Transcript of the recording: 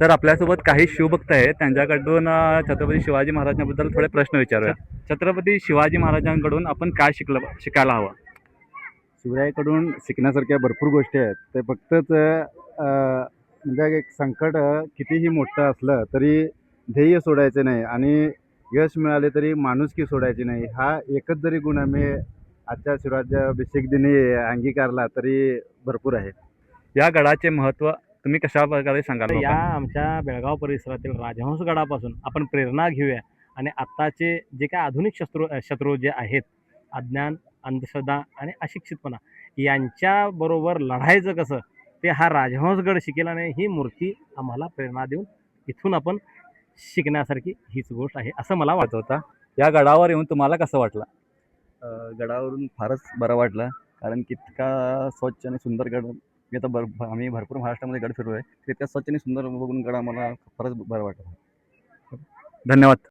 तर आपल्यासोबत काही शिवभक्त आहेत, त्यांच्याकडून छत्रपती शिवाजी महाराजांबद्दल थोडे प्रश्न विचारूया. छत्रपती शिवाजी महाराजांकडून आपण काय शिकायला हवं? शिवरायाकडून शिकण्यासारख्या भरपूर गोष्टी आहेत. ते फक्तच म्हणजे एक संकट कितीही मोठं असलं तरी ध्येय सोडायचं नाही आणि यश मिळाले तरी माणुसकी सोडायची नाही. हा एकच जरी गुण आम्ही आजच्या शिवराज्याभिषेक दिनी अंगीकारला तरी भरपूर आहे. या गडाचे महत्त्व तुम्ही कशा प्रकारे सांगाल या लोकांना? आमच्या बेळगाव परिसरातील राजहंसगडापासून आपण प्रेरणा घेऊया आणि आत्ताचे जे काय आधुनिक शत्रू जे आहेत, अज्ञान, अंधश्रद्धा आणि अशिक्षितपणा यांच्याबरोबर लढायचं कसं ते हा राजहंसगड शिकेल आणि ही मूर्ती आम्हाला प्रेरणा देऊन इथून आपण शिकण्यासारखी हीच गोष्ट आहे असं मला वाटतं. होता या गडावर येऊन तुम्हाला कसं वाटलं? गडावरून फारच बरं वाटलं, कारण की इतका स्वच्छ आणि सुंदर गड मी आता आम्ही भरपूर महाराष्ट्रामध्ये गड फिरलो आहे. तितका स्वच्छ आणि सुंदर बघून गड आम्हाला फारच बरं वाटलं. धन्यवाद.